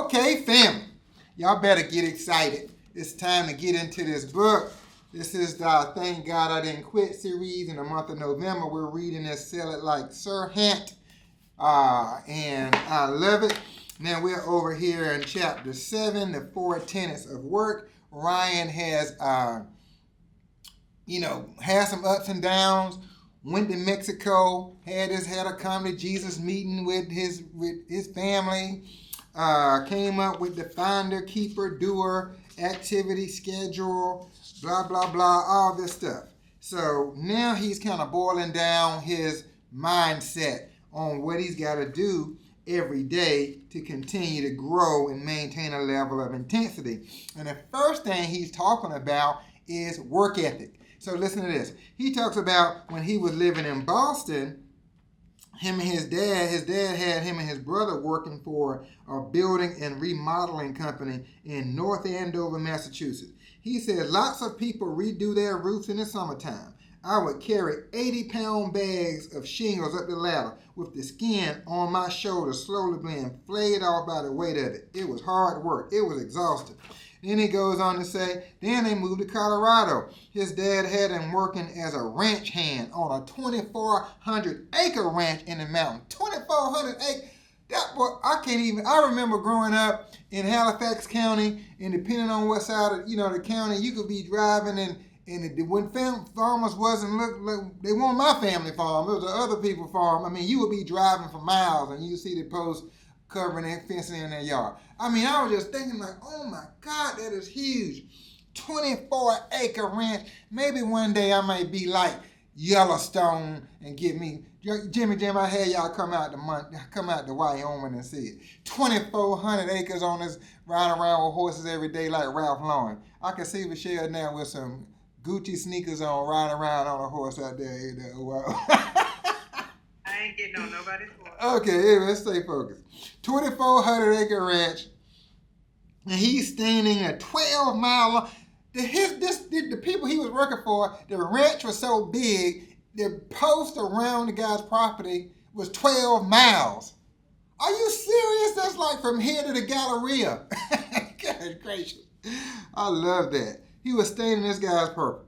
Okay, family, y'all better get excited. It's time to get into this book. This is the Thank God I Didn't Quit series in the month of November. We're reading this It Like Serhant, and I love it. Now we're over here in chapter 7, the 4 tenets of work. Ryan has, had some ups and downs. Went to Mexico, had a come to Jesus meeting with his family. Came up with the finder, keeper, doer, activity, schedule, blah, blah, blah, all this stuff. So now he's kind of boiling down his mindset on what he's got to do every day to continue to grow and maintain a level of intensity. And the first thing he's talking about is work ethic. So listen to this. He talks about when he was living in Boston, him and his dad had him and his brother working for a building and remodeling company in North Andover, Massachusetts. He said lots of people redo their roofs in the summertime. I would carry 80-pound bags of shingles up the ladder with the skin on my shoulders slowly being flayed off by the weight of it. It was hard work. It was exhausting. Then he goes on to say, then they moved to Colorado. His dad had him working as a ranch hand on a 2,400-acre ranch in the mountain. 2,400 acres. That boy, I remember growing up in Halifax County, and depending on what side of the county, you could be driving and when farmers they weren't my family farm, it was the other people's farm. I mean, you would be driving for miles and you see the posts covering and fencing in their yard. I mean, I was just thinking like, oh my God, that is huge. 24-acre ranch. Maybe one day I might be like Yellowstone and get me, Jim, I had y'all come out to Wyoming and see it. 2,400 acres on this, riding around with horses every day like Ralph Lauren. I can see Michelle now with some Gucci sneakers on, riding around on a horse out there. I ain't getting on nobody's horse. Okay, anyway, let's stay focused. 2,400-acre ranch, and he's standing a 12-mile long. The people he was working for, the ranch was so big, the post around the guy's property was 12 miles. Are you serious? That's like from here to the Galleria. God gracious. I love that. He was staying in this guy's property.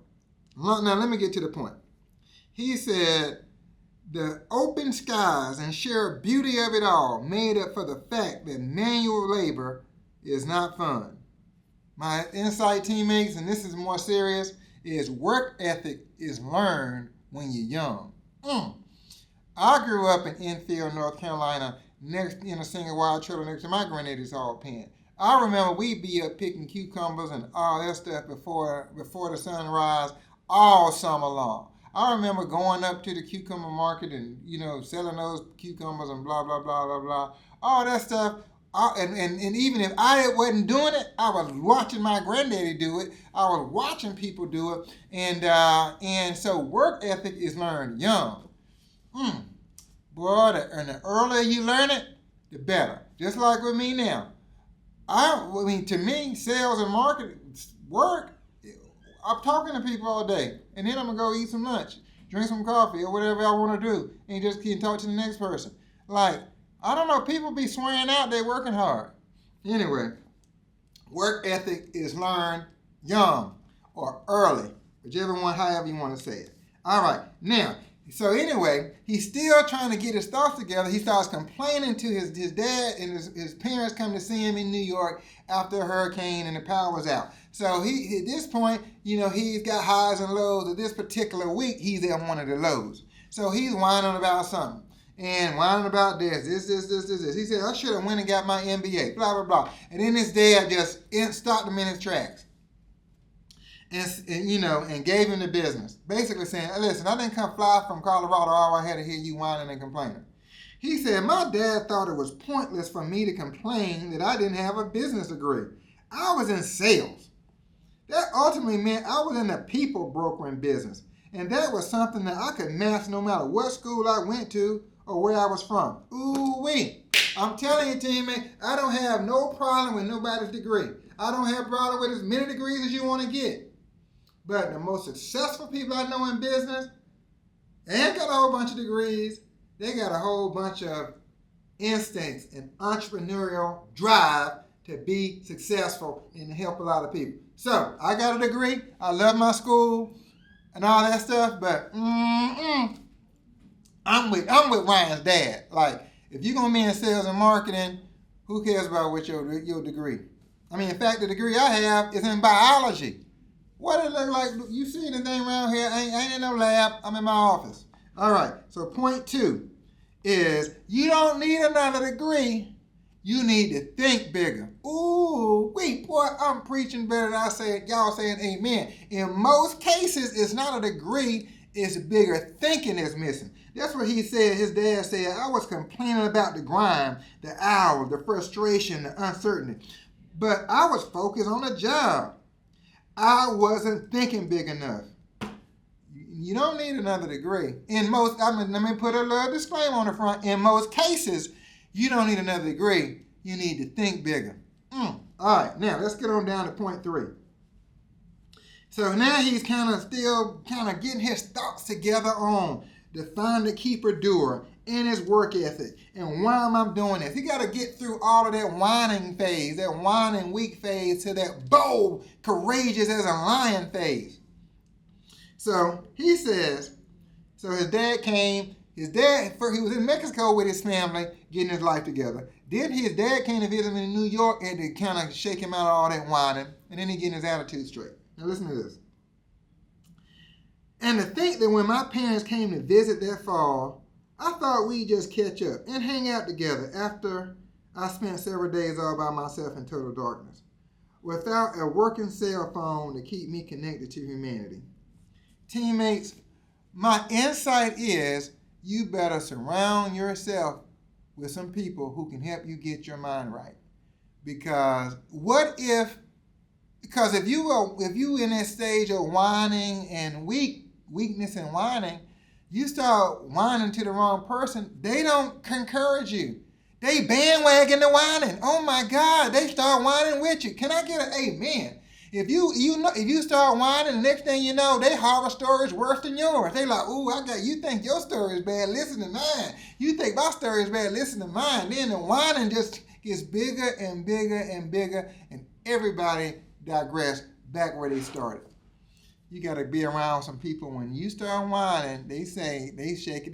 Now, let me get to the point. He said, the open skies and sheer beauty of it all made up for the fact that manual labor is not fun. My insight, teammates, and this is more serious, is work ethic is learned when you're young. I grew up in Enfield, North Carolina, next in a single wide trailer next to my granddaddy's hog pen. I remember we'd be up picking cucumbers and all that stuff before the sunrise all summer long. I remember going up to the cucumber market and, selling those cucumbers and blah, blah, blah, blah, blah. All that stuff. And even if I wasn't doing it, I was watching my granddaddy do it. I was watching people do it. And so work ethic is learned young. Boy, and the earlier you learn it, the better. Just like with me now. I mean, to me, sales and marketing, work, I'm talking to people all day, and then I'm going to go eat some lunch, drink some coffee, or whatever I want to do, and just keep talking to the next person. Like, I don't know, people be swearing out they're working hard. Anyway, work ethic is learned young or early, whichever one, however you want to say it. All right, now, so anyway, he's still trying to get his thoughts together. He starts complaining to his dad, and his parents come to see him in New York after a hurricane and the power was out. So he, at this point, he's got highs and lows. At this particular week, he's at one of the lows. So he's whining about something and whining about this. He said, I should have went and got my MBA, blah, blah, blah. And then his dad just stopped him in his tracks. And gave him the business. Basically saying, listen, I didn't come fly from Colorado. All I had to hear you whining and complaining. He said, my dad thought it was pointless for me to complain that I didn't have a business degree. I was in sales. That ultimately meant I was in the people brokering business. And that was something that I could master no matter what school I went to or where I was from. Ooh-wee. I'm telling you, teammate, I don't have no problem with nobody's degree. I don't have a problem with as many degrees as you want to get. But the most successful people I know in business, they ain't got a whole bunch of degrees. They got a whole bunch of instincts and entrepreneurial drive to be successful and to help a lot of people. So I got a degree. I love my school and all that stuff, but I'm with Ryan's dad. Like, if you're gonna be in sales and marketing, who cares about what your degree? I mean, in fact, the degree I have is in biology. What it look like? You see anything around here? I ain't in no lab. I'm in my office. All right. So point 2 is you don't need another degree. You need to think bigger. Ooh, wait, boy, I'm preaching better than I said. Y'all saying amen. In most cases, it's not a degree. It's bigger thinking that's missing. That's what he said. His dad said, I was complaining about the grind, the hours, the frustration, the uncertainty. But I was focused on the job. I wasn't thinking big enough. You don't need another degree. Let me put a little disclaimer on the front. In most cases, you don't need another degree. You need to think bigger. All right, now let's get on down to point 3. So now he's still getting his thoughts together on the founder, keeper, doer, and his work ethic. And why am I doing this? He got to get through all of that whining phase, that whining weak phase, to that bold, courageous as a lion phase. So he says, so his dad came. He was in Mexico with his family, getting his life together. Then his dad came to visit him in New York and to kind of shake him out of all that whining. And then he getting his attitude straight. Now listen to this. And to think that when my parents came to visit that fall, I thought we'd just catch up and hang out together after I spent several days all by myself in total darkness, without a working cell phone to keep me connected to humanity. Teammates, my insight is you better surround yourself with some people who can help you get your mind right. Because if you in that stage of whining and weakness and whining, you start whining to the wrong person, they don't encourage you. They bandwagon the whining. Oh my God, they start whining with you. Can I get an amen? If you start whining, the next thing you know, they horror stories worse than yours. They like, ooh, you think your story is bad, listen to mine. You think my story is bad, listen to mine. Then the whining just gets bigger and bigger and bigger, and everybody digress back where they started. You got to be around some people when you start whining, they shake it,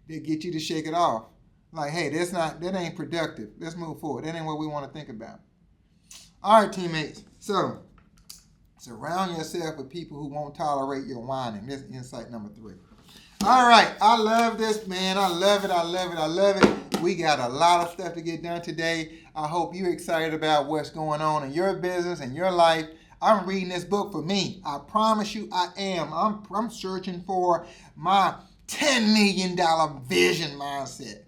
they get you to shake it off. Like, hey, that ain't productive. Let's move forward. That ain't what we want to think about. All right, teammates. So, surround yourself with people who won't tolerate your whining. That's insight number 3. All right. I love this, man. I love it. We got a lot of stuff to get done today. I hope you're excited about what's going on in your business and your life. I'm reading this book for me. I promise you I am. I'm searching for my $10 million vision mindset.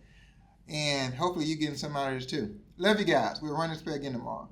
And hopefully you're getting some out of this too. Love you guys. We'll run this back again tomorrow.